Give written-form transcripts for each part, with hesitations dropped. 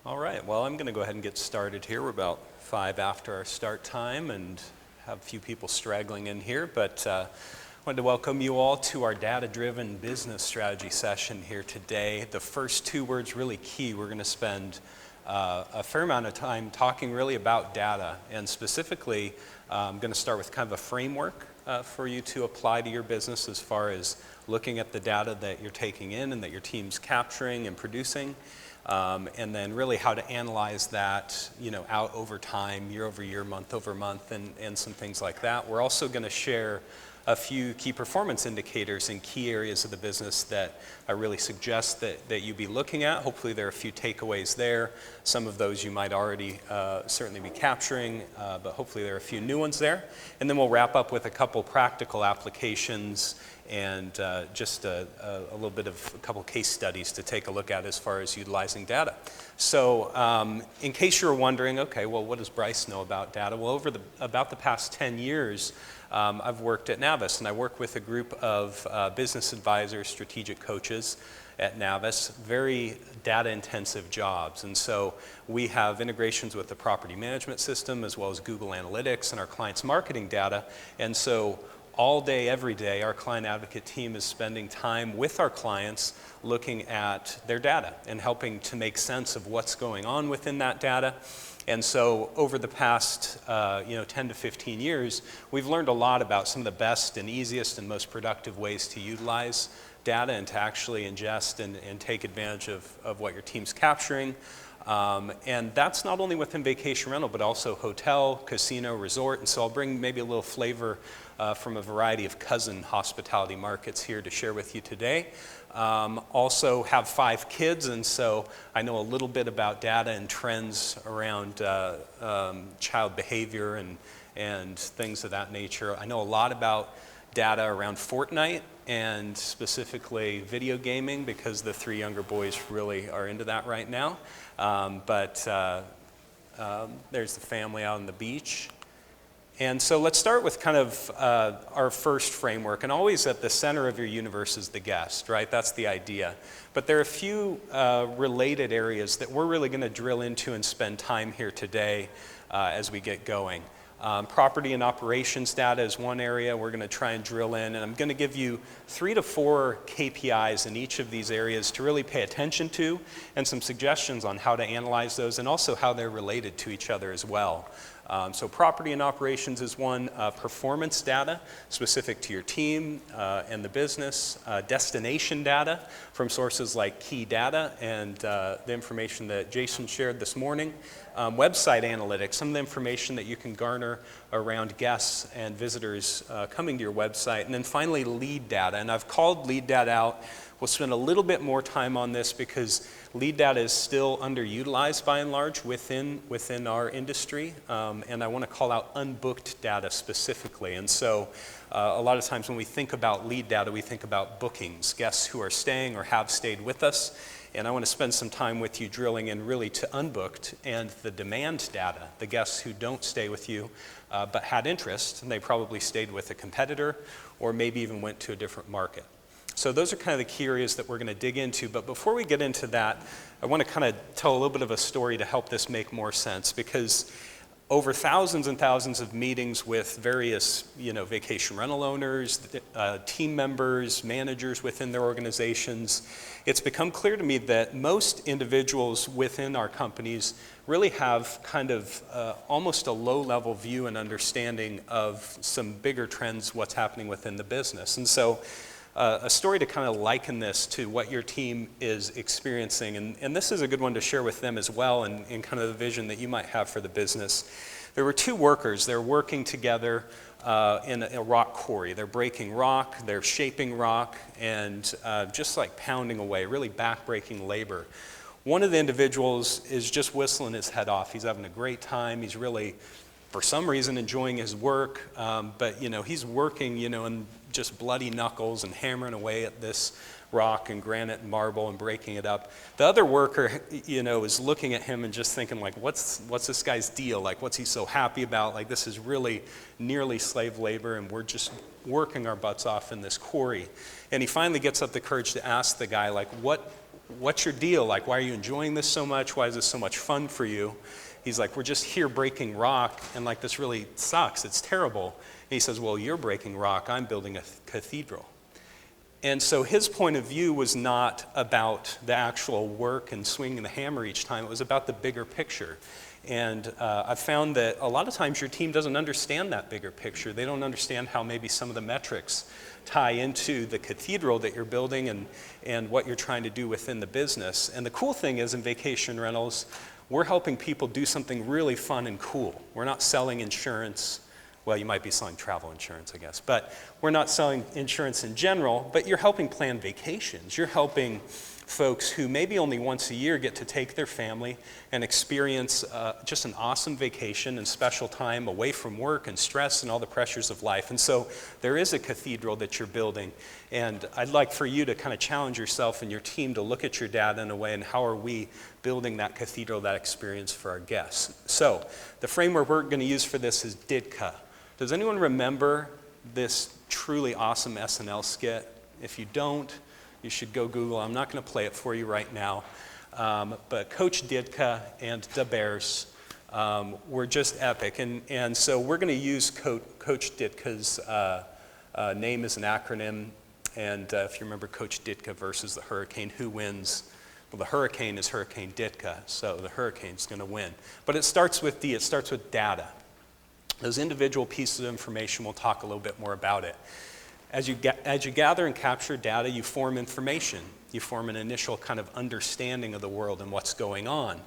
All right, well, I'm going to go ahead and get started here. We're about 5 after our start time and have a few people straggling in here, but I wanted to welcome you all to our data-driven business strategy session here today. The first 2 words really key. We're going to spend a fair amount of time talking really about data, and specifically I'm going to start with kind of a framework for you to apply to your business as far as looking at the data that you're taking in and that your team's capturing and producing. And then really how to analyze that, out over time, year over year, month over month, and some things like that. We're also going to share a few key performance indicators in key areas of the business that I really suggest that you be looking at. Hopefully there are a few takeaways there. Some of those you might already certainly be capturing, but hopefully there are a few new ones there. And then we'll wrap up with a couple practical applications and just a little bit of a couple case studies to take a look at as far as utilizing data. So in case you're wondering, okay, well, what does Bryce know about data? Well, about the past 10 years, I've worked at Navis, and I work with a group of business advisors, strategic coaches at Navis, very data-intensive jobs. And so we have integrations with the property management system as well as Google Analytics and our clients' marketing data. And so all day, every day, our client advocate team is spending time with our clients looking at their data and helping to make sense of what's going on within that data. And so over the past 10 to 15 years, we've learned a lot about some of the best and easiest and most productive ways to utilize data and to actually ingest and take advantage of what your team's capturing. And that's not only within vacation rental, but also hotel, casino, resort. And so I'll bring maybe a little flavor from a variety of cousin hospitality markets here to share with you today. Also have 5 kids, and so I know a little bit about data and trends around child behavior and things of that nature. I know a lot about data around Fortnite and specifically video gaming because the 3 younger boys really are into that right now. But there's the family out on the beach. And so let's start with kind of our first framework. And always at the center of your universe is the guest, right? That's the idea. But there are a few related areas that we're really going to drill into and spend time here today as we get going. Property and operations data is one area we're going to try and drill in, and I'm going to give you 3 to 4 KPIs in each of these areas to really pay attention to, and some suggestions on how to analyze those, and also how they're related to each other as well. So property and operations is one, performance data specific to your team and the business, destination data from sources like Key Data and the information that Jason shared this morning, website analytics, some of the information that you can garner around guests and visitors coming to your website, and then finally lead data. And I've called lead data out. We'll spend a little bit more time on this because lead data is still underutilized by and large within our industry, and I want to call out unbooked data specifically. And so a lot of times when we think about lead data, we think about bookings, guests who are staying or have stayed with us, and I want to spend some time with you drilling in really to unbooked and the demand data, the guests who don't stay with you but had interest, and they probably stayed with a competitor or maybe even went to a different market. So those are kind of the key areas that we're going to dig into. But before we get into that, I want to kind of tell a little bit of a story to help this make more sense, because over thousands and thousands of meetings with various, vacation rental owners, team members, managers within their organizations, it's become clear to me that most individuals within our companies really have kind of almost a low-level view and understanding of some bigger trends, what's happening within the business. And so a story to kind of liken this to what your team is experiencing, and this is a good one to share with them as well, and kind of the vision that you might have for the business. There were 2 workers. They're working together in a rock quarry. They're breaking rock, they're shaping rock, and just like pounding away, really back-breaking labor. One of the individuals is just whistling his head off. He's having a great time. He's really, for some reason, enjoying his work, but he's working, and just bloody knuckles and hammering away at this rock and granite and marble and breaking it up. The other worker, is looking at him and just thinking, like, what's this guy's deal? Like, what's he so happy about? Like, this is really nearly slave labor, and we're just working our butts off in this quarry. And he finally gets up the courage to ask the guy, like, what what's your deal? Like, why are you enjoying this so much? Why is this so much fun for you? He's like, we're just here breaking rock, and like, this really sucks. It's terrible. And he says, well, you're breaking rock. I'm building a cathedral. And so his point of view was not about the actual work and swinging the hammer each time. It was about the bigger picture. And I've found that a lot of times your team doesn't understand that bigger picture. They don't understand how maybe some of the metrics tie into the cathedral that you're building and what you're trying to do within the business. And the cool thing is, in vacation rentals, we're helping people do something really fun and cool. We're not selling insurance. Well, you might be selling travel insurance, I guess. But we're not selling insurance in general, but you're helping plan vacations. You're helping folks who maybe only once a year get to take their family and experience just an awesome vacation and special time away from work and stress and all the pressures of life. And so there is a cathedral that you're building. And I'd like for you to kind of challenge yourself and your team to look at your data in a way, and how are we building that cathedral, that experience for our guests. So the framework we're going to use for this is DIDCA. Does anyone remember this truly awesome SNL skit? If you don't, you should go Google. I'm not going to play it for you right now. But Coach Ditka and the Bears were just epic. And so we're going to use Coach Ditka's name as an acronym. And if you remember Coach Ditka versus the Hurricane, who wins? Well, the Hurricane is Hurricane Ditka, so the Hurricane's going to win. But it starts with D. It starts with data. Those individual pieces of information, we'll talk a little bit more about it. As you gather and capture data, you form information. You form an initial kind of understanding of the world and what's going on.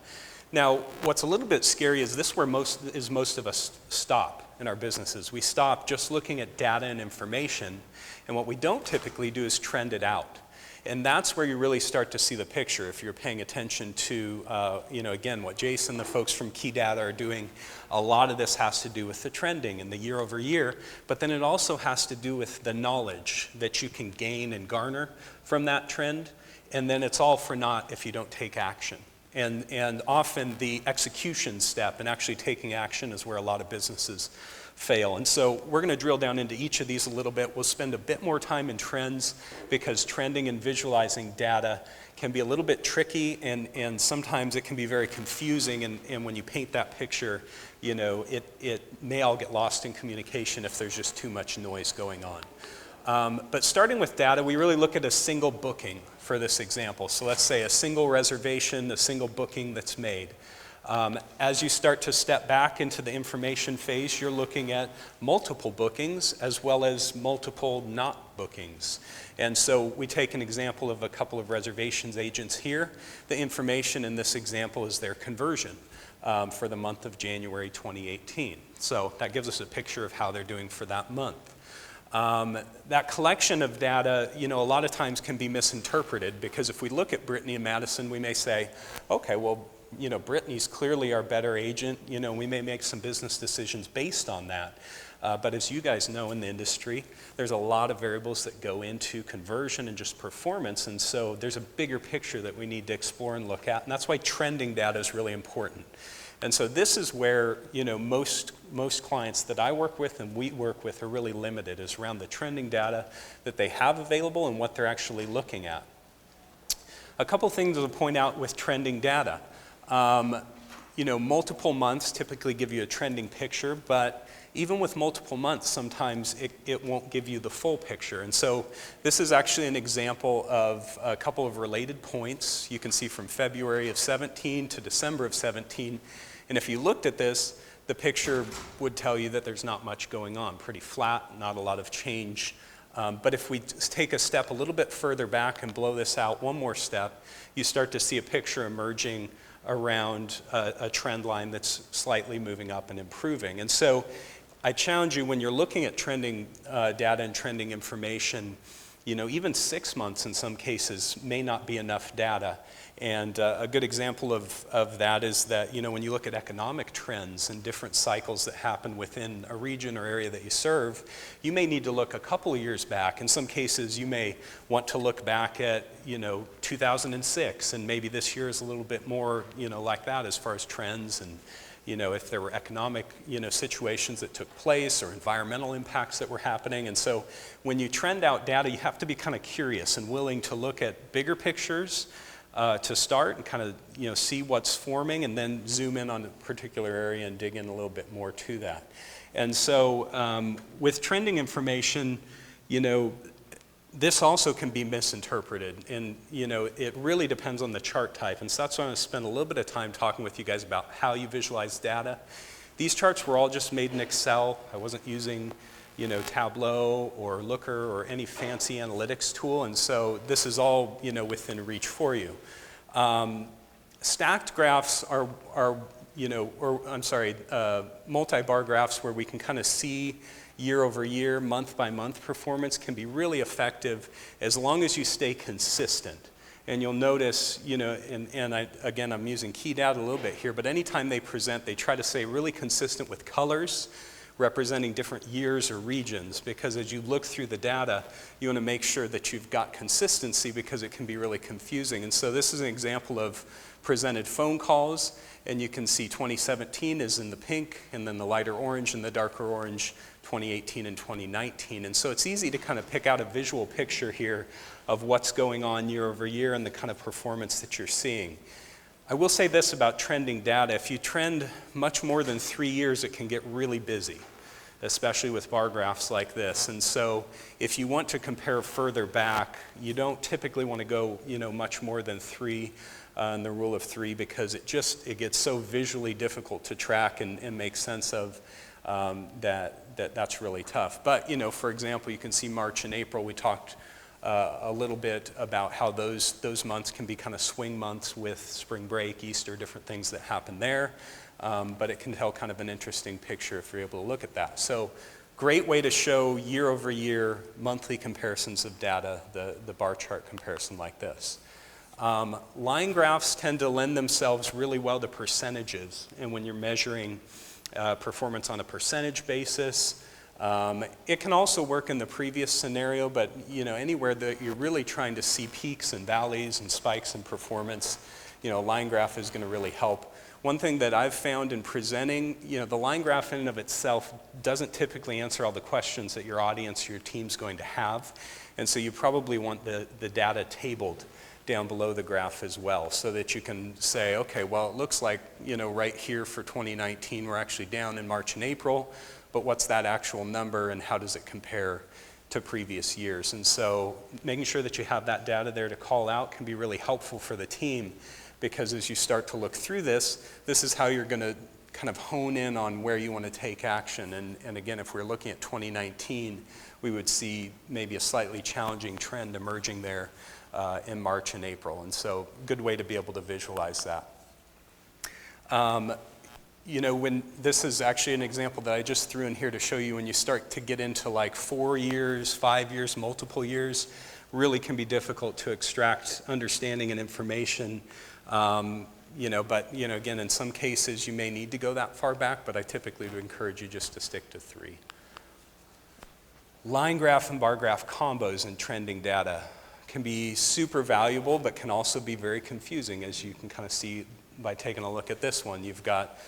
Now, what's a little bit scary is this where most of us stop in our businesses. We stop just looking at data and information, and what we don't typically do is trend it out. And that's where you really start to see the picture if you're paying attention to, again, what Jason, the folks from Key Data are doing. A lot of this has to do with the trending and the year over year, but then it also has to do with the knowledge that you can gain and garner from that trend, and then it's all for naught if you don't take action. And often the execution step and actually taking action is where a lot of businesses fail. And so we're going to drill down into each of these a little bit. We'll spend a bit more time in trends, because trending and visualizing data can be a little bit tricky, and sometimes it can be very confusing, and when you paint that picture, it may all get lost in communication if there's just too much noise going on. But starting with data, we really look at a single booking for this example. So let's say a single reservation, a single booking that's made. As you start to step back into the information phase, you're looking at multiple bookings as well as multiple not bookings. And so we take an example of a couple of reservations agents here. The information in this example is their conversion for the month of January 2018. So that gives us a picture of how they're doing for that month. That collection of data, a lot of times can be misinterpreted, because if we look at Brittany and Madison, we may say, okay, well, Brittany's clearly our better agent. We may make some business decisions based on that. But as you guys know in the industry, there's a lot of variables that go into conversion and just performance. And so there's a bigger picture that we need to explore and look at. And that's why trending data is really important. And so this is where, most clients that I work with and we work with are really limited, is around the trending data that they have available and what they're actually looking at. A couple things to point out with trending data. Multiple months typically give you a trending picture, but even with multiple months, sometimes it won't give you the full picture. And so this is actually an example of a couple of related points. You can see from February of 17 to December of 17. And if you looked at this, the picture would tell you that there's not much going on, pretty flat, not a lot of change. But if we take a step a little bit further back and blow this out one more step, you start to see a picture emerging around a trend line that's slightly moving up and improving. And so I challenge you, when you're looking at trending data and trending information, even 6 months in some cases may not be enough data. And a good example of that is that, when you look at economic trends and different cycles that happen within a region or area that you serve, you may need to look a couple of years back. In some cases, you may want to look back at, 2006, and maybe this year is a little bit more, like that as far as trends, and, if there were economic, situations that took place or environmental impacts that were happening. And so when you trend out data, you have to be kind of curious and willing to look at bigger pictures, to start and kind of see what's forming, and then zoom in on a particular area and dig in a little bit more to that. And so with trending information, this also can be misinterpreted, and it really depends on the chart type. And so that's why I'm going to spend a little bit of time talking with you guys about how you visualize data. These charts were all just made in Excel. I wasn't using Tableau or Looker or any fancy analytics tool, and so this is all within reach for you. Stacked graphs are multi-bar graphs where we can kind of see year over year, month by month performance can be really effective as long as you stay consistent. And you'll notice, I'm using key data a little bit here, but anytime they present, they try to say really consistent with colors representing different years or regions, because as you look through the data, you want to make sure that you've got consistency because it can be really confusing. And so this is an example of presented phone calls, and you can see 2017 is in the pink, and then the lighter orange and the darker orange, 2018 and 2019. And so it's easy to kind of pick out a visual picture here of what's going on year over year and the kind of performance that you're seeing. I will say this about trending data. If you trend much more than 3 years, it can get really busy, especially with bar graphs like this. And so if you want to compare further back, you don't typically want to go much more than 3 in the rule of 3, because it gets so visually difficult to track and make sense of that's really tough. But for example, you can see March and April. We talked a little bit about how those months can be kind of swing months with spring break, Easter, different things that happen there. But it can tell kind of an interesting picture if you're able to look at that. So great way to show year over year monthly comparisons of data, the bar chart comparison like this. Line graphs tend to lend themselves really well to percentages, and when you're measuring performance on a percentage basis, it can also work in the previous scenario, but anywhere that you're really trying to see peaks and valleys and spikes in performance, a line graph is going to really help. One thing that I've found in presenting, the line graph in and of itself doesn't typically answer all the questions that your audience or your team's going to have, and so you probably want the data tabled down below the graph as well, so that you can say, okay, well, it looks like, right here for 2019, we're actually down in March and April, but what's that actual number and how does it compare to previous years? And so making sure that you have that data there to call out can be really helpful for the team, because as you start to look through this is how you're going to kind of hone in on where you want to take action. And again, if we're looking at 2019, we would see maybe a slightly challenging trend emerging there in March and April. And so good way to be able to visualize that. When this is actually an example that I just threw in here to show you when you start to get into like 4 years, 5 years, multiple years, really can be difficult to extract understanding and information. But again, in some cases you may need to go that far back, but I typically would encourage you just to stick to 3. Line graph and bar graph combos in trending data can be super valuable, but can also be very confusing, as you can kind of see by taking a look at this one. You've got,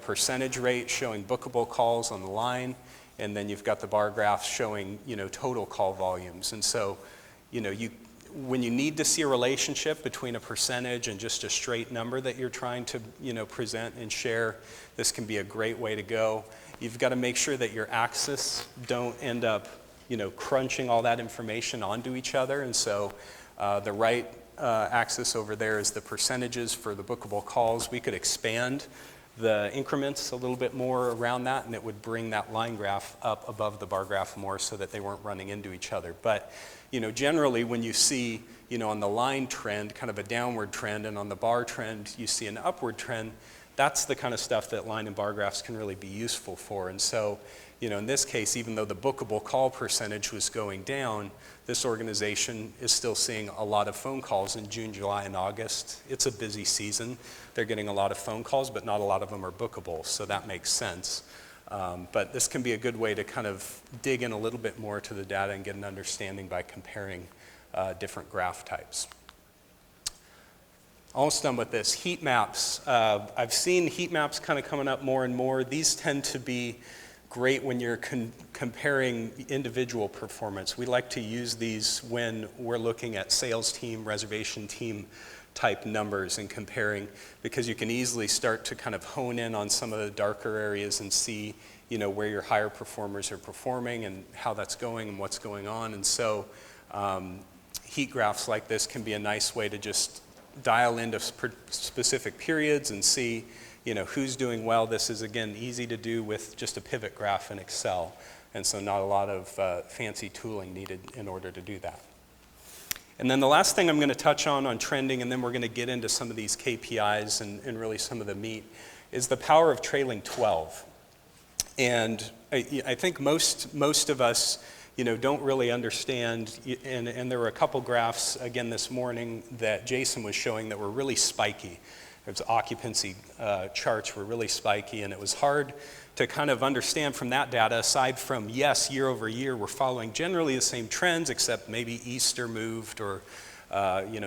percentage rate showing bookable calls on the line, and then you've got the bar graph showing, total call volumes. And so, when you need to see a relationship between a percentage and just a straight number that you're trying to, present and share, this can be a great way to go. You've got to make sure that your axes don't end up, crunching all that information onto each other. And so the right axis over there is the percentages for the bookable calls. We could expand the increments a little bit more around that, and it would bring that line graph up above the bar graph more so that they weren't running into each other. But generally when you see on the line trend kind of a downward trend, and on the bar trend you see an upward trend, that's the kind of stuff that line and bar graphs can really be useful for. And so in this case, even though the bookable call percentage was going down, this organization is still seeing a lot of phone calls in June, July, and August. It's a busy season. They're getting a lot of phone calls, but not a lot of them are bookable, so that makes sense. But this can be a good way to kind of dig in a little bit more to the data and get an understanding by comparing different graph types. Almost done with this. Heat maps. I've seen heat maps kind of coming up more and more. These tend to be great when you're comparing individual performance. We like to use these when we're looking at sales team, reservation team type numbers and comparing, because you can easily start to kind of hone in on some of the darker areas and see, where your higher performers are performing and how that's going and what's going on. And so heat graphs like this can be a nice way to just dial into specific periods and see, who's doing well. This is, again, easy to do with just a pivot graph in Excel. And so not a lot of fancy tooling needed in order to do that. And then the last thing I'm going to touch on trending, and then we're going to get into some of these KPIs and really some of the meat, is the power of trailing 12. And I think most of us, don't really understand, and there were a couple graphs again this morning that Jason was showing that were really spiky. There's occupancy charts were really spiky, and it was hard to kind of understand from that data, aside from, yes, year over year, we're following generally the same trends, except maybe Easter moved or,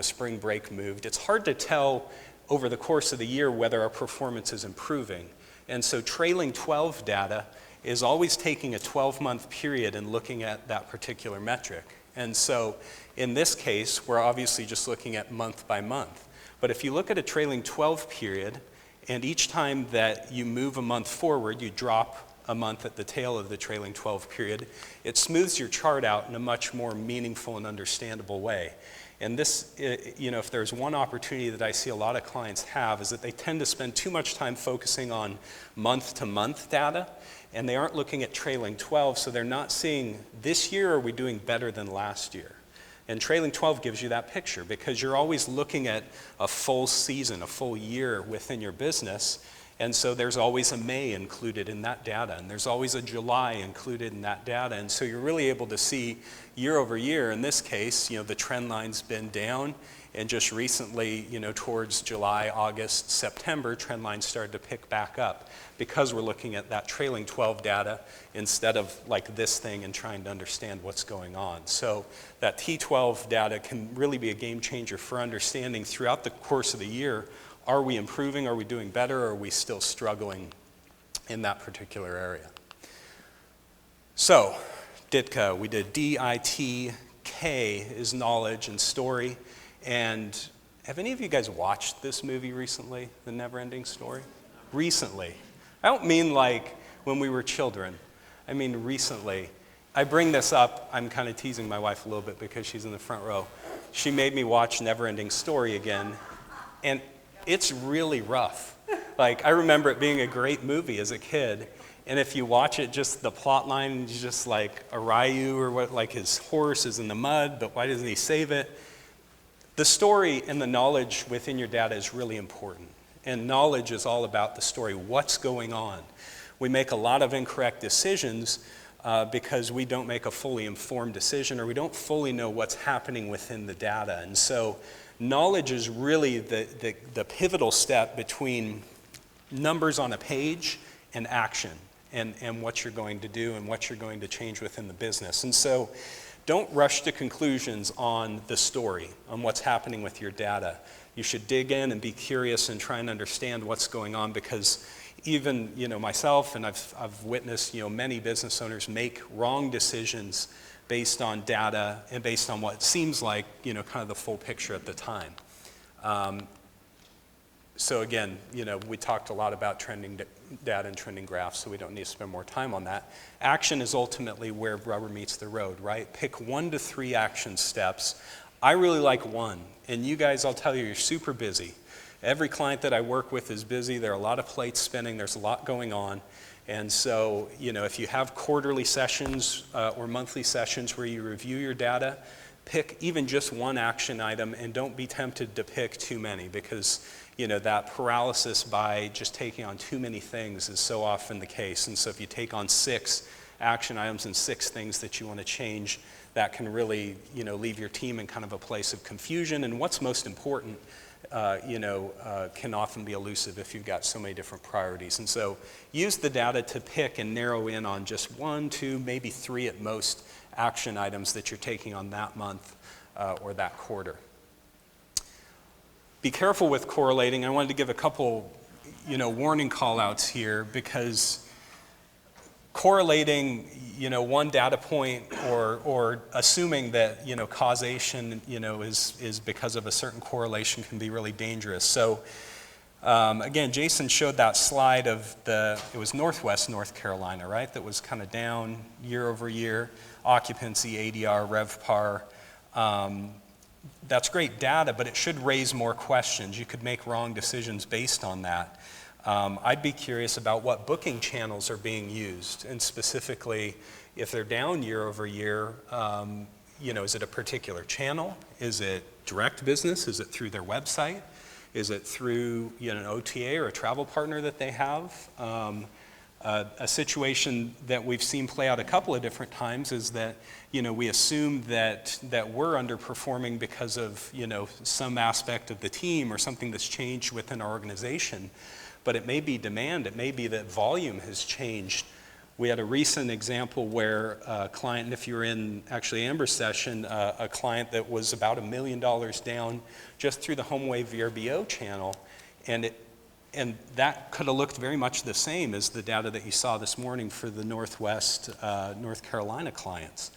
spring break moved. It's hard to tell over the course of the year whether our performance is improving. And so trailing 12 data is always taking a 12-month period and looking at that particular metric. And so in this case, we're obviously just looking at month by month. But if you look at a trailing 12 period, and each time that you move a month forward, you drop a month at the tail of the trailing 12 period, it smooths your chart out in a much more meaningful and understandable way. And this, if there's one opportunity that I see a lot of clients have, is that they tend to spend too much time focusing on month-to-month data, and they aren't looking at trailing 12, so they're not seeing, this year are we doing better than last year? And trailing 12 gives you that picture, because you're always looking at a full season, a full year within your business. And so there's always a May included in that data, and there's always a July included in that data. And so you're really able to see year over year. In this case, the trend line's been down, and just recently, towards July, August, September, trend lines started to pick back up, because we're looking at that trailing 12 data instead of like this thing and trying to understand what's going on. So that T12 data can really be a game changer for understanding throughout the course of the year, are we improving, are we doing better, or are we still struggling in that particular area? So, DITK, we did D-I-T-K is knowledge and story. And have any of you guys watched this movie recently, The Never-Ending Story? Recently. I don't mean like when we were children. I mean recently. I bring this up, I'm kind of teasing my wife a little bit because she's in the front row. She made me watch Never-Ending Story again, and it's really rough. Like, I remember it being a great movie as a kid, and if you watch it, just the plot line is just like a Ryu or what, like his horse is in the mud, but why doesn't he save it? The story and the knowledge within your data is really important. And knowledge is all about the story, what's going on. We make a lot of incorrect decisions because we don't make a fully informed decision, or we don't fully know what's happening within the data. And so knowledge is really the pivotal step between numbers on a page and action, and what you're going to do and what you're going to change within the business. And so don't rush to conclusions on the story, on what's happening with your data. You should dig in and be curious and try and understand what's going on, because even myself, and I've witnessed many business owners make wrong decisions based on data and based on what seems like kind of the full picture at the time. So again, we talked a lot about trending data and trending graphs, so we don't need to spend more time on that. Action is ultimately where rubber meets the road, right? Pick 1 to 3 action steps. I really like 1, and you guys, I'll tell you, you're super busy. Every client that I work with is busy. There are a lot of plates spinning. There's a lot going on. And so, if you have quarterly sessions or monthly sessions where you review your data, pick even just 1 action item, and don't be tempted to pick too many, because that paralysis by just taking on too many things is so often the case. And so if you take on 6 action items and 6 things that you want to change, that can really leave your team in kind of a place of confusion. And what's most important can often be elusive if you've got so many different priorities. And so use the data to pick and narrow in on just 1, 2, maybe 3 at most action items that you're taking on that month or that quarter. Be careful with correlating. I wanted to give a couple warning call outs here, because correlating, one data point or assuming that, causation, is because of a certain correlation can be really dangerous. So again, Jason showed that slide of it was Northwest North Carolina, right? That was kind of down year over year, occupancy, ADR, RevPAR. That's great data, but it should raise more questions. You could make wrong decisions based on that. I'd be curious about what booking channels are being used, and specifically, if they're down year over year, is it a particular channel? Is it direct business? Is it through their website? Is it through an OTA or a travel partner that they have? A situation that we've seen play out a couple of different times is that we assume that we're underperforming because of some aspect of the team or something that's changed within our organization. But it may be demand, it may be that volume has changed. We had a recent example where a client, and if you were in actually Amber's session, a client that was about $1 million down just through the HomeAway VRBO channel, and that could have looked very much the same as the data that you saw this morning for the Northwest North Carolina clients,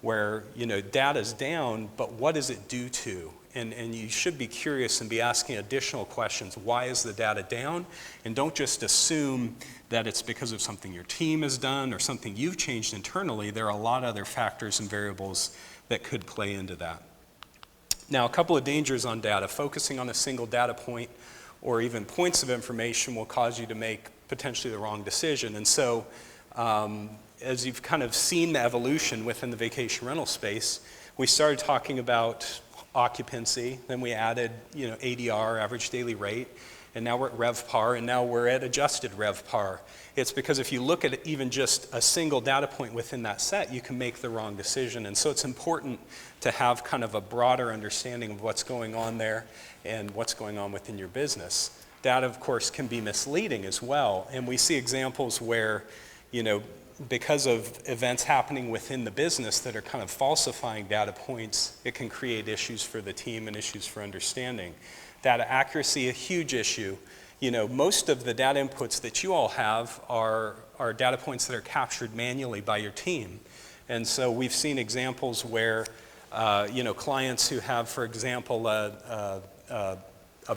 where data's down, but what is it due to? And you should be curious and be asking additional questions. Why is the data down? And don't just assume that it's because of something your team has done or something you've changed internally. There are a lot of other factors and variables that could play into that. Now, a couple of dangers on data. Focusing on a single data point or even points of information will cause you to make potentially the wrong decision. And so, as you've kind of seen the evolution within the vacation rental space, we started talking about occupancy, then we added ADR, average daily rate, and now we're at RevPAR, and now we're at adjusted RevPAR. It's because if you look at even just a single data point within that set, you can make the wrong decision. And so it's important to have kind of a broader understanding of what's going on there and what's going on within your business. Data, of course, can be misleading as well, and we see examples where, because of events happening within the business that are kind of falsifying data points, it can create issues for the team and issues for understanding. Data accuracy, a huge issue. Most of the data inputs that you all have are data points that are captured manually by your team. And so we've seen examples where, clients who have, for example, a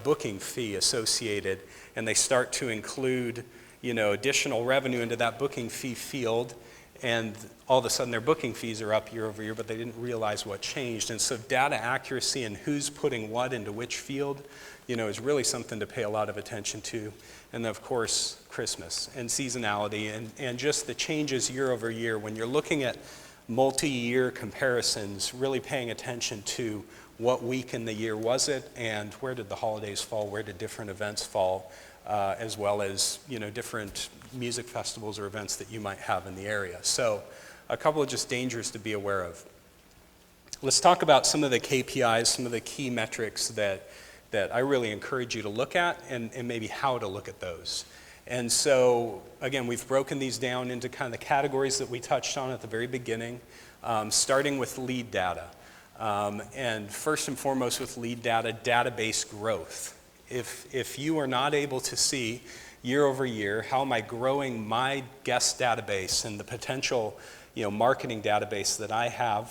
booking fee associated, and they start to include additional revenue into that booking fee field, and all of a sudden their booking fees are up year over year, but they didn't realize what changed. And so data accuracy and who's putting what into which field, is really something to pay a lot of attention to. And then, of course, Christmas and seasonality and just the changes year over year. When you're looking at multi-year comparisons, really paying attention to what week in the year was it, and where did the holidays fall, where did different events fall, as well as different music festivals or events that you might have in the area. So a couple of just dangers to be aware of. Let's talk about some of the KPIs, some of the key metrics that I really encourage you to look at, and maybe how to look at those. And so again, we've broken these down into kind of the categories that we touched on at the very beginning, starting with lead data. And first and foremost with lead data, database growth. If you are not able to see year over year, how am I growing my guest database and the potential marketing database that I have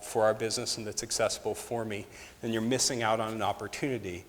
for our business and that's accessible for me, then you're missing out on an opportunity.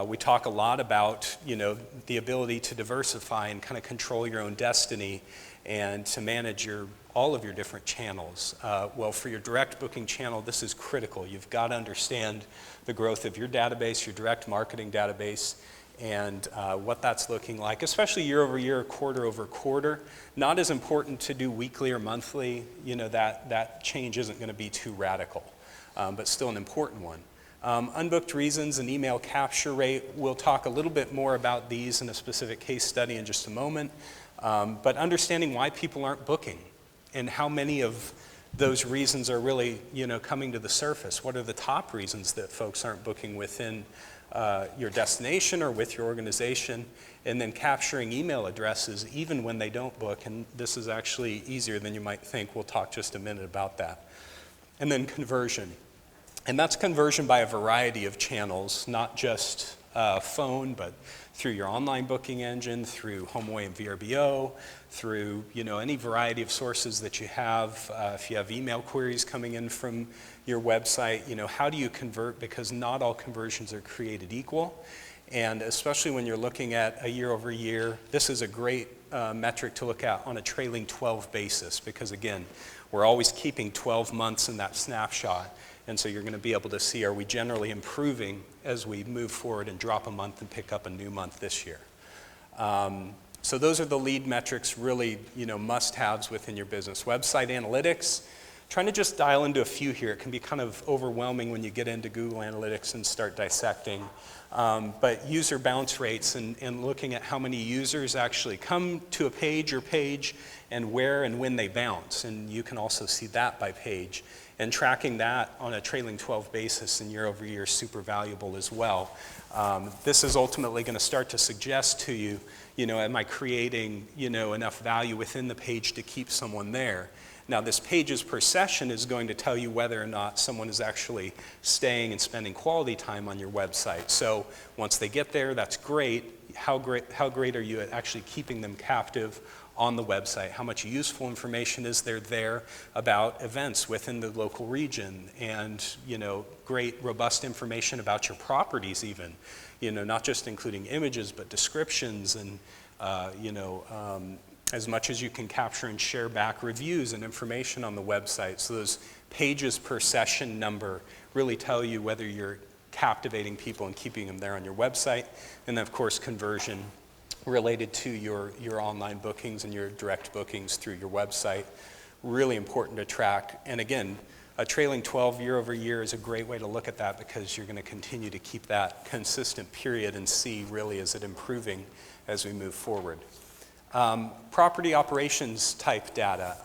We talk a lot about the ability to diversify and kind of control your own destiny and to manage all of your different channels. Well, for your direct booking channel, this is critical. You've got to understand the growth of your database, your direct marketing database, and what that's looking like, especially year over year, quarter over quarter. Not as important to do weekly or monthly. That change isn't going to be too radical, but still an important one. Unbooked reasons and email capture rate, we'll talk a little bit more about these in a specific case study in just a moment, but understanding why people aren't booking and how many of those reasons are really coming to the surface. What are the top reasons that folks aren't booking within your destination or with your organization, and then capturing email addresses even when they don't book, and this is actually easier than you might think. We'll talk just a minute about that. And then conversion. And that's conversion by a variety of channels, not just phone, but through your online booking engine, through HomeAway and VRBO, through any variety of sources that you have. If you have email queries coming in from your website, how do you convert? Because not all conversions are created equal. And especially when you're looking at a year over year, this is a great metric to look at on a trailing 12 basis, because again, we're always keeping 12 months in that snapshot. And so you're going to be able to see, are we generally improving as we move forward and drop a month and pick up a new month this year? So those are the lead metrics, really, must-haves within your business. Website analytics, trying to just dial into a few here. It can be kind of overwhelming when you get into Google Analytics and start dissecting. But user bounce rates and looking at how many users actually come to a page or page and where and when they bounce. And you can also see that by page. And tracking that on a trailing 12 basis and year over year is super valuable as well. This is ultimately going to start to suggest to you, am I creating, enough value within the page to keep someone there? Now, this pages per session is going to tell you whether or not someone is actually staying and spending quality time on your website. So once they get there, that's great. How great are you at actually keeping them captive on the website? How much useful information is there about events within the local region, and great robust information about your properties even, not just including images but descriptions and as much as you can capture and share back reviews and information on the website. So those pages per session number really tell you whether you're captivating people and keeping them there on your website. And then of course conversion related to your online bookings and your direct bookings through your website. Really important to track. And again, a trailing 12 year over year is a great way to look at that, because you're going to continue to keep that consistent period and see really is it improving as we move forward. Property operations type data.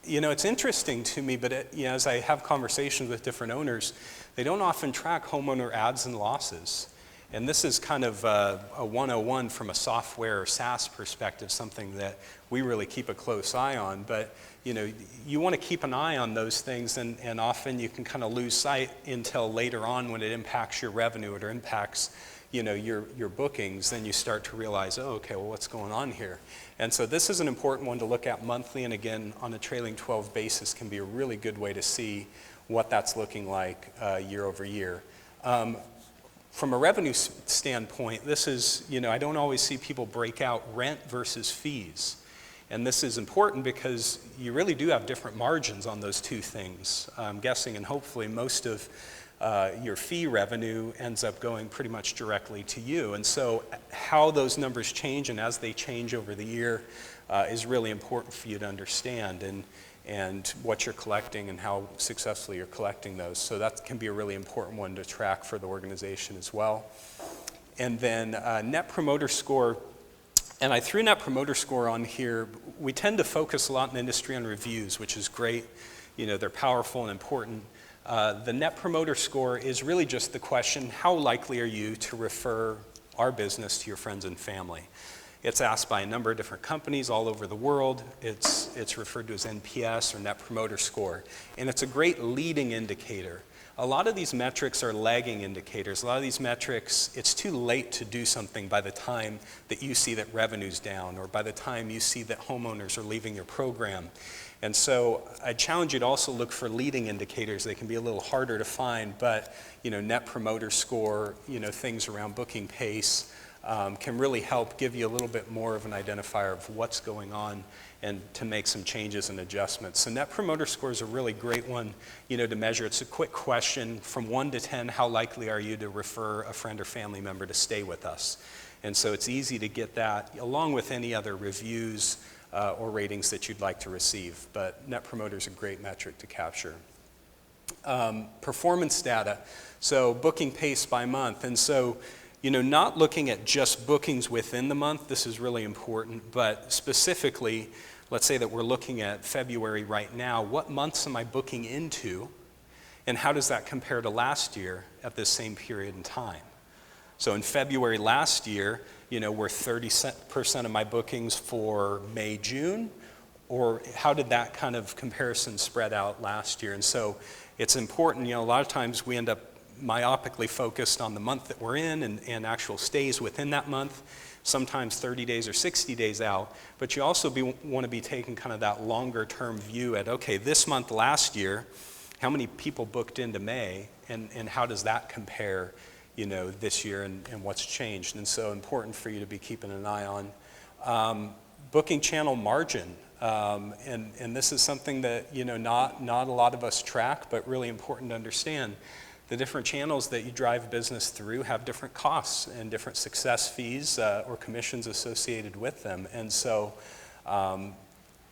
It's interesting to me, but as I have conversations with different owners, they don't often track homeowner adds and losses. And this is kind of a 101 from a software or SaaS perspective, something that we really keep a close eye on. But you want to keep an eye on those things, and often you can kind of lose sight until later on when it impacts your revenue or impacts your bookings. Then you start to realize, oh, okay, well, what's going on here? And so this is an important one to look at monthly, and again, on a trailing 12 basis can be a really good way to see what that's looking like year over year. From a revenue standpoint, this is, I don't always see people break out rent versus fees. And this is important because you really do have different margins on those two things. I'm guessing, and hopefully most of your fee revenue ends up going pretty much directly to you. And so how those numbers change, and as they change over the year, is really important for you to understand, and what you're collecting and how successfully you're collecting those. So that can be a really important one to track for the organization as well. And then Net Promoter Score, and I threw Net Promoter Score on here. We tend to focus a lot in the industry on reviews, which is great. They're powerful and important. The Net Promoter Score is really just the question, how likely are you to refer our business to your friends and family? It's asked by a number of different companies all over the world. It's referred to as NPS or Net Promoter Score. And it's a great leading indicator. A lot of these metrics are lagging indicators. A lot of these metrics, it's too late to do something by the time that you see that revenue's down, or by the time you see that homeowners are leaving your program. And so I challenge you to also look for leading indicators. They can be a little harder to find, but Net Promoter Score, things around booking pace, can really help give you a little bit more of an identifier of what's going on and to make some changes and adjustments. So Net Promoter Score is a really great one, to measure. It's a quick question from 1 to 10, how likely are you to refer a friend or family member to stay with us? And so it's easy to get that along with any other reviews or ratings that you'd like to receive. But Net Promoter is a great metric to capture. Performance data, so booking pace by month. And so not looking at just bookings within the month, this is really important, but specifically, let's say that we're looking at February right now, what months am I booking into, and how does that compare to last year at this same period in time? So in February last year, were 30% of my bookings for May, June, or how did that kind of comparison spread out last year? And so it's important, a lot of times we end up myopically focused on the month that we're in and actual stays within that month, sometimes 30 days or 60 days out. But you also want to be taking kind of that longer term view at, okay, this month last year, how many people booked into May, and how does that compare, this year, and what's changed? And so important for you to be keeping an eye on. Booking channel margin. And this is something that, not a lot of us track, but really important to understand. The different channels that you drive business through have different costs and different success fees or commissions associated with them. And so,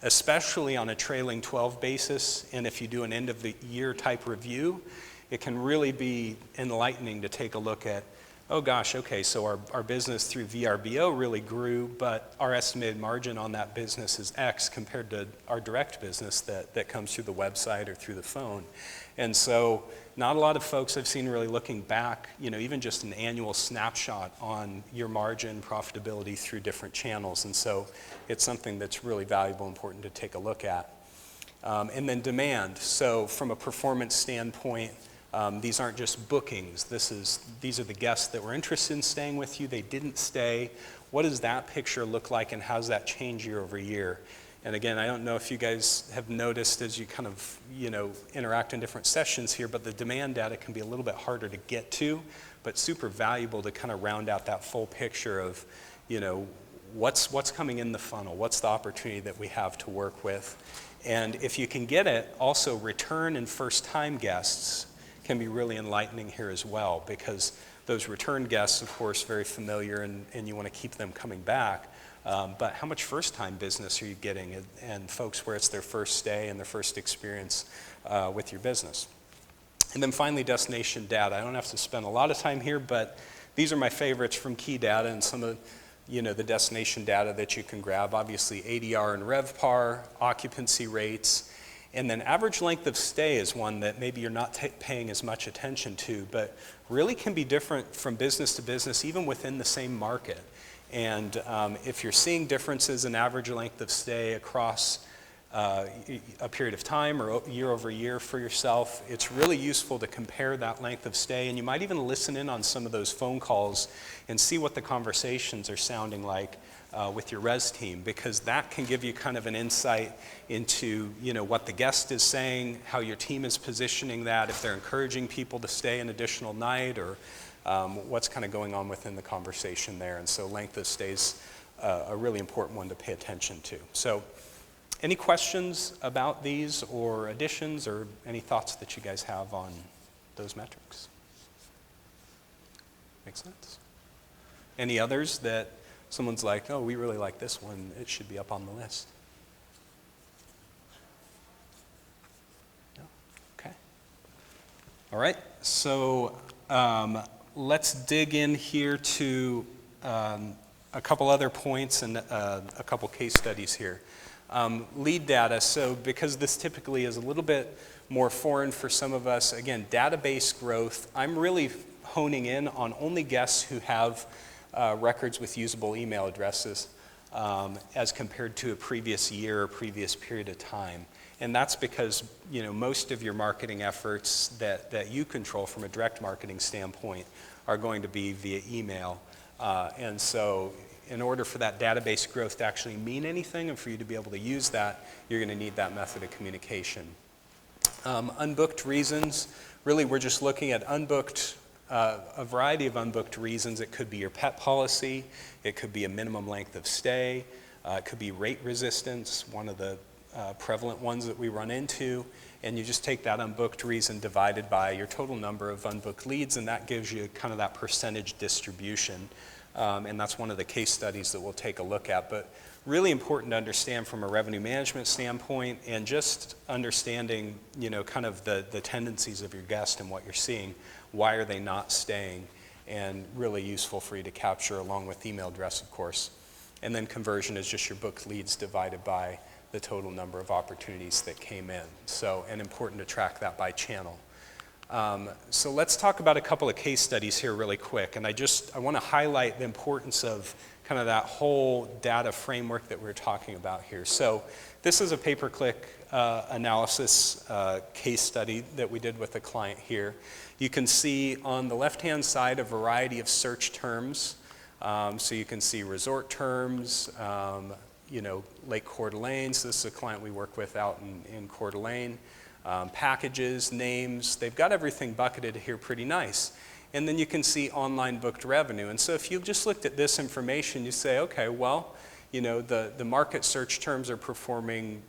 especially on a trailing 12 basis, and if you do an end of the year type review, it can really be enlightening to take a look at, oh gosh, okay, so our business through VRBO really grew, but our estimated margin on that business is X compared to our direct business that comes through the website or through the phone. And so not a lot of folks I've seen really looking back, even just an annual snapshot on your margin profitability through different channels. And so it's something that's really valuable, important to take a look at. And then demand. So from a performance standpoint, these aren't just bookings. These are the guests that were interested in staying with you. They didn't stay. What does that picture look like, and how does that change year over year? And again, I don't know if you guys have noticed as you kind of, interact in different sessions here, but the demand data can be a little bit harder to get to, but super valuable to kind of round out that full picture of, what's coming in the funnel, what's the opportunity that we have to work with. And if you can get it, also return and first-time guests can be really enlightening here as well, because those return guests, of course, very familiar, and you want to keep them coming back. But how much first-time business are you getting, and folks where it's their first stay and their first experience with your business? And then finally, destination data. I don't have to spend a lot of time here, but these are my favorites from Key Data and some of the destination data that you can grab. Obviously, ADR and RevPAR, occupancy rates. And then average length of stay is one that maybe you're not paying as much attention to, but really can be different from business to business, even within the same market. And if you're seeing differences in average length of stay across a period of time or year over year for yourself, it's really useful to compare that length of stay. And you might even listen in on some of those phone calls and see what the conversations are sounding like with your res team, because that can give you kind of an insight into what the guest is saying, how your team is positioning that, if they're encouraging people to stay an additional night, or what's kind of going on within the conversation there. And so length of stay is a really important one to pay attention to. So any questions about these or additions, or any thoughts that you guys have on those metrics? Make sense? Any others that someone's like, oh, we really like this one, it should be up on the list? No? Okay. All right, so let's dig in here to a couple other points and a couple case studies here. Lead data, so because this typically is a little bit more foreign for some of us, again, database growth, I'm really honing in on only guests who have records with usable email addresses as compared to a previous year or previous period of time. And that's because most of your marketing efforts that you control from a direct marketing standpoint are going to be via email. And so in order for that database growth to actually mean anything and for you to be able to use that, you're going to need that method of communication. Unbooked reasons, really we're just looking at unbooked, a variety of unbooked reasons. It could be your pet policy, it could be a minimum length of stay, it could be rate resistance, one of the prevalent ones that we run into, and you just take that unbooked reason divided by your total number of unbooked leads, and that gives you kind of that percentage distribution. And that's one of the case studies that we'll take a look at. But really important to understand from a revenue management standpoint, and just understanding, kind of the tendencies of your guest and what you're seeing. Why are they not staying? And really useful for you to capture along with email address, of course. And then conversion is just your booked leads divided by the total number of opportunities that came in. So, and important to track that by channel. So let's talk about a couple of case studies here really quick. And I want to highlight the importance of kind kind of that whole data framework that we're talking about here. So this is a pay-per-click analysis case study that we did with a client here. You can see on the left-hand side a variety of search terms. So you can see resort terms, Lake Coeur d'Alene. So this is a client we work with out in Coeur d'Alene. Packages, names, they've got everything bucketed here pretty nice. And then you can see online booked revenue. And so if you just looked at this information, you say, okay, well, the market search terms are performing,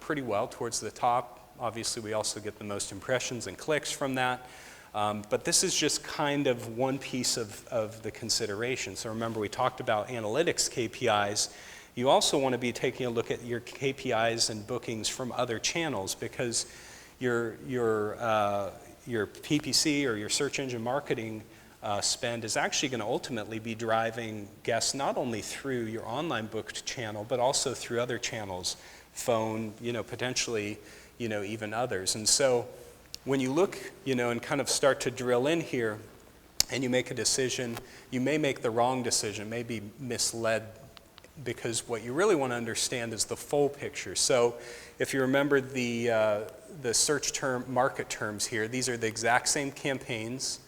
pretty well towards the top. Obviously, we also get the most impressions and clicks from that. But this is just kind of one piece of the consideration. So remember, we talked about analytics KPIs. You also want to be taking a look at your KPIs and bookings from other channels, because your PPC or your search engine marketing spend is actually going to ultimately be driving guests not only through your online booked channel, but also through other channels, phone, potentially, even others. And so when you look, and kind of start to drill in here and you make a decision, you may make the wrong decision, may be misled, because what you really want to understand is the full picture. So if you remember the search term, market terms here, these are the exact same campaigns,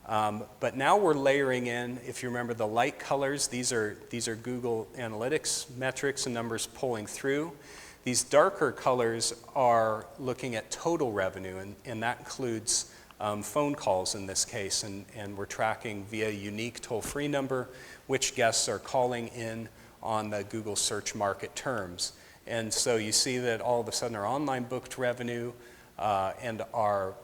but now we're layering in, if you remember the light colors, these are Google Analytics metrics and numbers pulling through. These darker colors are looking at total revenue, and that includes phone calls in this case, and we're tracking via unique toll-free number which guests are calling in on the Google search market terms. And so you see that all of a sudden our online booked revenue and our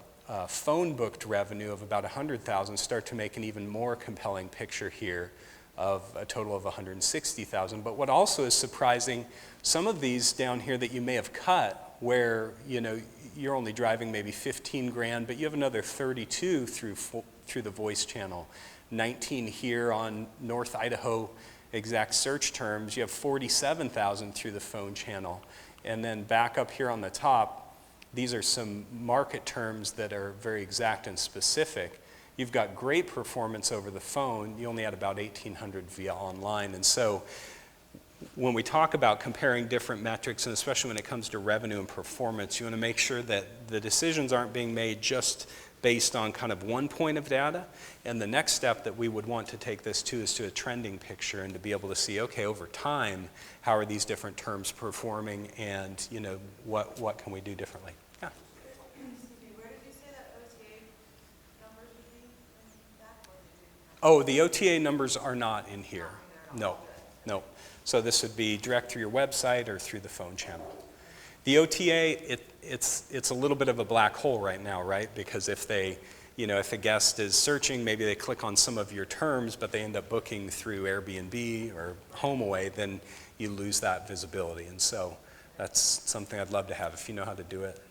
phone booked revenue of about 100,000 start to make an even more compelling picture here of a total of 160,000. But what also is surprising, some of these down here that you may have cut, where you're only driving maybe 15 grand, but you have another 32 through the voice channel, 19 here on North Idaho exact search terms, you have 47,000 through the phone channel. And then back up here on the top, these are some market terms that are very exact and specific. You've got great performance over the phone. You only had about 1,800 via online. And so when we talk about comparing different metrics, and especially when it comes to revenue and performance, you want to make sure that the decisions aren't being made just based on kind of one point of data. And the next step that we would want to take this to is to a trending picture, and to be able to see, okay, over time, how are these different terms performing, and what can we do differently? Yeah. Where did you say that OTA numbers would be in that? Oh, the OTA numbers are not in here. No. So this would be direct through your website or through the phone channel. The OTA, it's a little bit of a black hole right now, right? Because if if a guest is searching, maybe they click on some of your terms, but they end up booking through Airbnb or HomeAway, then you lose that visibility. And so that's something I'd love to have. If you know how to do it,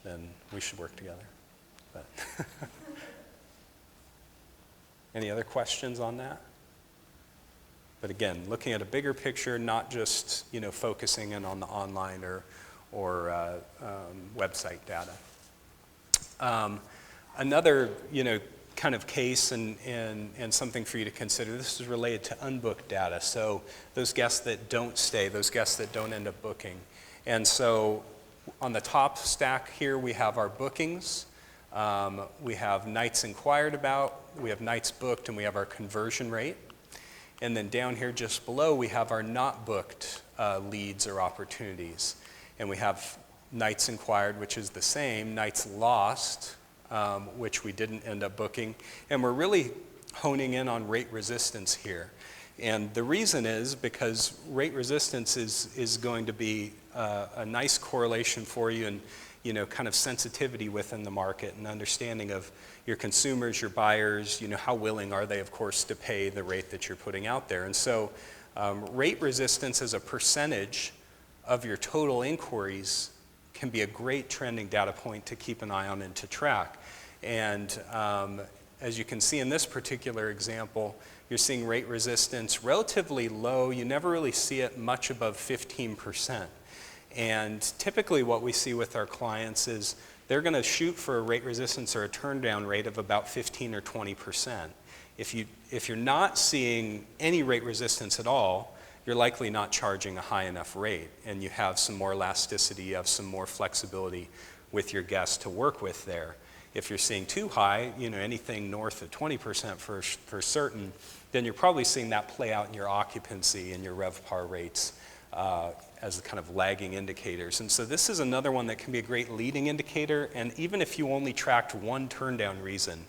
then we should work together. But any other questions on that? But again, looking at a bigger picture, not just focusing in on the online or website data. Another kind of case and something for you to consider, this is related to unbooked data. So those guests that don't stay, those guests that don't end up booking. And so on the top stack here, we have our bookings, we have nights inquired about, we have nights booked, and we have our conversion rate. And then down here just below, we have our not booked leads or opportunities. And we have nights inquired, which is the same, nights lost, which we didn't end up booking. And we're really honing in on rate resistance here. And the reason is because rate resistance is going to be a nice correlation for you, and kind of sensitivity within the market and understanding of your consumers, your buyers, how willing are they, of course, to pay the rate that you're putting out there. And so rate resistance as a percentage of your total inquiries can be a great trending data point to keep an eye on and to track. And as you can see in this particular example, you're seeing rate resistance relatively low. You never really see it much above 15%. And typically what we see with our clients is they're going to shoot for a rate resistance or a turn down rate of about 15 or 20%. If you're not seeing any rate resistance at all, you're likely not charging a high enough rate, and you have some more elasticity, you have some more flexibility with your guests to work with there. If you're seeing too high, anything north of 20% for certain, then you're probably seeing that play out in your occupancy and your RevPAR rates as kind of lagging indicators. And so this is another one that can be a great leading indicator, and even if you only tracked one turndown reason,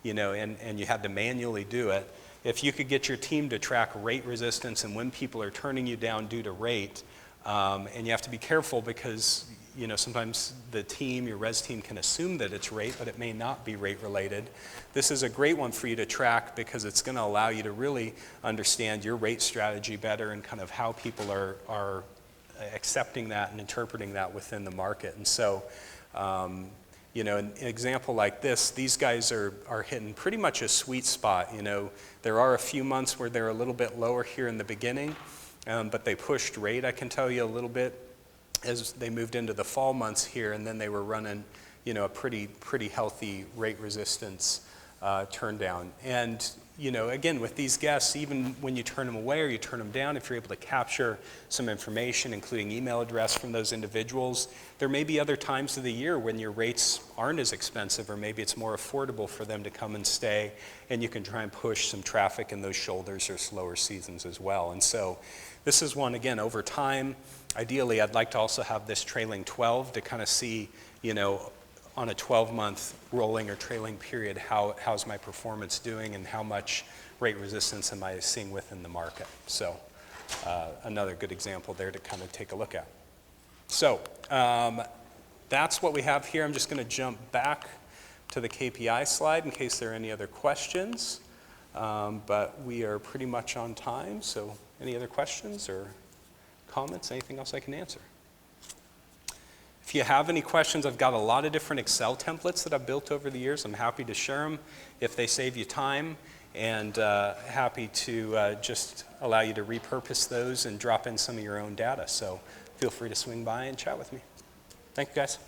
and you had to manually do it, if you could get your team to track rate resistance and when people are turning you down due to rate, and you have to be careful because sometimes the team, your res team, can assume that it's rate, but it may not be rate related. This is a great one for you to track because it's going to allow you to really understand your rate strategy better and kind of how people are accepting that and interpreting that within the market. And so, an example like this, these guys are hitting pretty much a sweet spot. There are a few months where they're a little bit lower here in the beginning, but they pushed rate, I can tell you, a little bit as they moved into the fall months here, and then they were running, a pretty healthy rate resistance turn down. And, again, with these guests, even when you turn them away or you turn them down, if you're able to capture some information, including email address from those individuals, there may be other times of the year when your rates aren't as expensive, or maybe it's more affordable for them to come and stay, and you can try and push some traffic in those shoulders or slower seasons as well. And so this is one, again, over time. Ideally, I'd like to also have this trailing 12 to kind of see, on a 12-month rolling or trailing period, how's my performance doing and how much rate resistance am I seeing within the market. So another good example there to kind of take a look at. So that's what we have here. I'm just going to jump back to the KPI slide in case there are any other questions. But we are pretty much on time, so any other questions or comments, anything else I can answer? If you have any questions, I've got a lot of different Excel templates that I've built over the years. I'm happy to share them if they save you time, and happy to just allow you to repurpose those and drop in some of your own data. So feel free to swing by and chat with me. Thank you, guys.